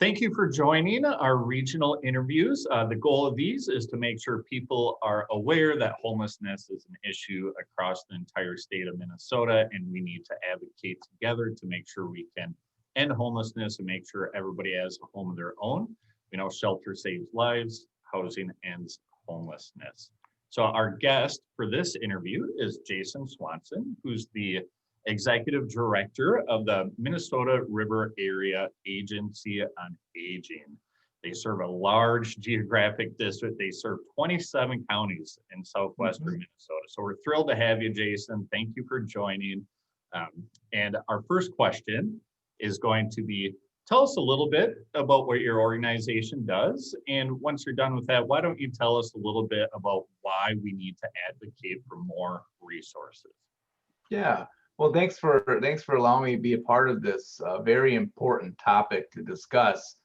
Thank you for joining our regional interviews. The goal of these is to make sure people are aware that homelessness is an issue across the entire state of Minnesota, and we need to advocate together to make sure we can end homelessness and make sure everybody has a home of their own. We know shelter saves lives, housing ends homelessness. So our guest for this interview is Jason Swanson, who's the Executive Director of the Minnesota River Area Agency on Aging. They serve a large geographic district. They serve 27 counties in southwestern Minnesota. So we're thrilled to have you, Jason. Thank you for joining. And our first question is going to be, tell us a little bit about what your organization does. And once you're done with that, why don't you tell us a little bit about why we need to advocate for more resources? Yeah. Well, thanks for allowing me to be a part of this very important topic to discuss.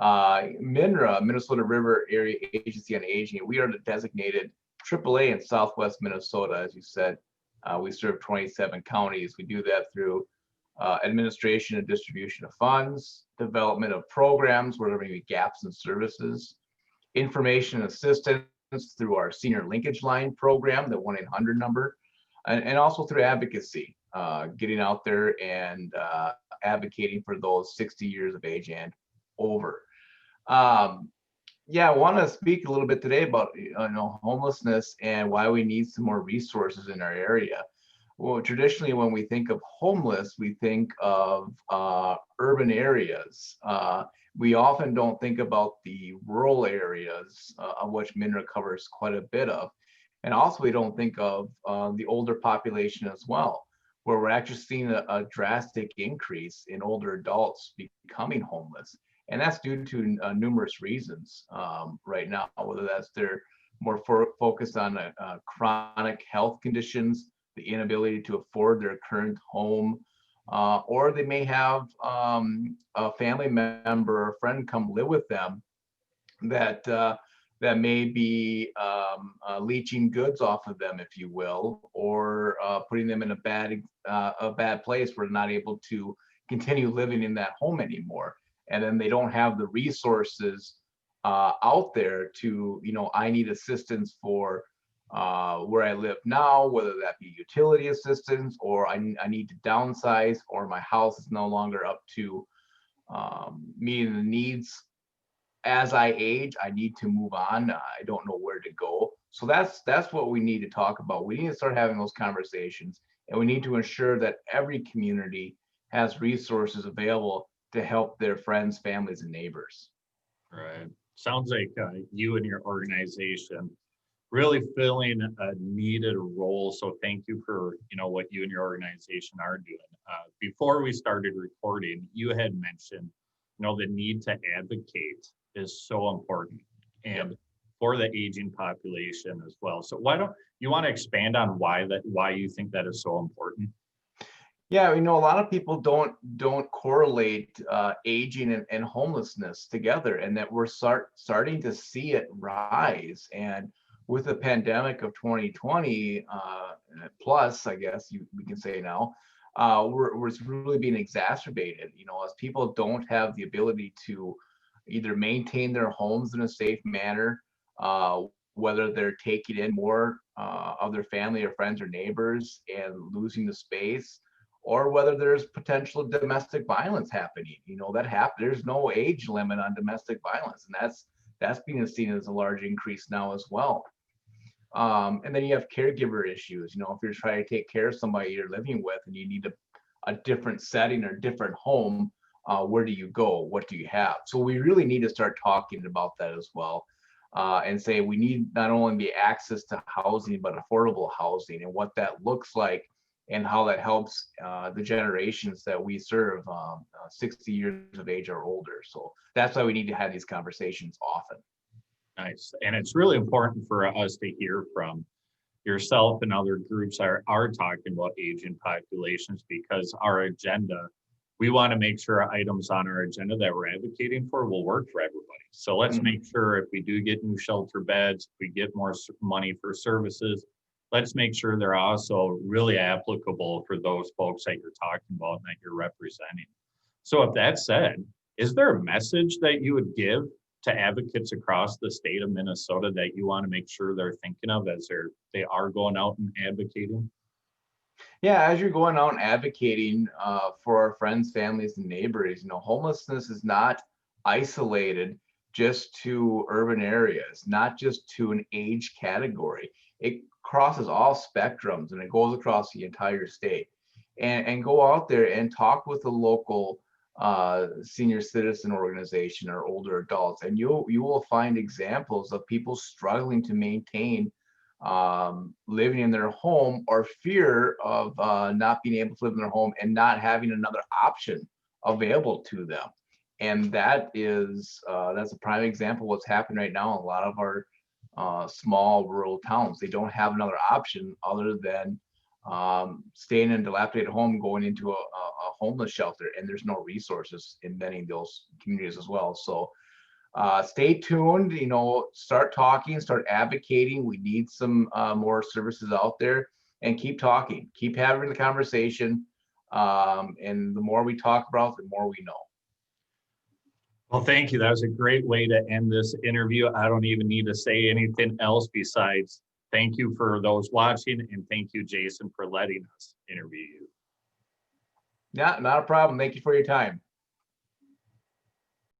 MINRA, Minnesota River Area Agency on Aging, we are the designated AAA in Southwest Minnesota. As you said, we serve 27 counties. We do that through administration and distribution of funds, development of programs where there may be gaps in services, information assistance through our senior linkage line program, the 1-800 number, and also through advocacy. Getting out there and advocating for those 60 years of age and over. Yeah, I want to speak a little bit today about homelessness and why we need some more resources in our area. Well, traditionally, when we think of homeless, we think of urban areas. We often don't think about the rural areas, of which MINRA covers quite a bit of. And also, we don't think of the older population as well, where we're actually seeing a drastic increase in older adults becoming homeless. And that's due to numerous reasons right now, whether that's they're more focused on chronic health conditions, the inability to afford their current home, or they may have a family member or friend come live with them that may be leeching goods off of them, if you will, or putting them in a bad place where they're not able to continue living in that home anymore. And then they don't have the resources out there to, I need assistance for where I live now, whether that be utility assistance, or I need to downsize, or my house is no longer up to meeting the needs. As I age, I need to move on. I don't know where to go. So that's what we need to talk about. We need to start having those conversations, and we need to ensure that every community has resources available to help their friends, families, and neighbors. Right. Sounds like you and your organization really filling a needed role. So thank you for what you and your organization are doing. Before we started recording, you had mentioned the need to advocate is so important, and for the aging population as well. So why don't you want to expand on why you think that is so important? Yeah, a lot of people don't correlate aging and homelessness together, and that we're starting to see it rise. And with the pandemic of 2020 plus, I guess we can say now, we're really being exacerbated. As people don't have the ability to either maintain their homes in a safe manner, whether they're taking in more of their family or friends or neighbors and losing the space, or whether there's potential domestic violence happening. There's no age limit on domestic violence, and that's being seen as a large increase now as well. And then you have caregiver issues. If you're trying to take care of somebody you're living with and you need a different setting or different home, where do you go? What do you have? So we really need to start talking about that as well, and say we need not only the access to housing, but affordable housing, and what that looks like, and how that helps the generations that we serve, 60 years of age or older. So that's why we need to have these conversations often. Nice. And it's really important for us to hear from yourself and other groups are talking about aging populations, because our agenda, we want to make sure items on our agenda that we're advocating for will work for everybody. So let's make sure if we do get new shelter beds, if we get more money for services, let's make sure they're also really applicable for those folks that you're talking about and that you're representing. So if that said, Is there a message that you would give to advocates across the state of Minnesota that you want to make sure they're thinking of as they are going out and advocating? Yeah, as you're going out and advocating for our friends, families, and neighbors, homelessness is not isolated just to urban areas, not just to an age category. It crosses all spectrums and it goes across the entire state. And go out there and talk with the local senior citizen organization or older adults, and you will find examples of people struggling to maintain living in their home, or fear of not being able to live in their home and not having another option available to them. And that's a prime example of what's happening right now in a lot of our small rural towns. They don't have another option other than staying in a dilapidated home, going into a homeless shelter, and there's no resources in many of those communities as well. So stay tuned, start talking, start advocating. We need some more services out there, and keep talking, keep having the conversation. And the more we talk about, the more we know. Well, thank you. That was a great way to end this interview. I don't even need to say anything else besides thank you for those watching, and thank you, Jason, for letting us interview you. Yeah, not a problem. Thank you for your time.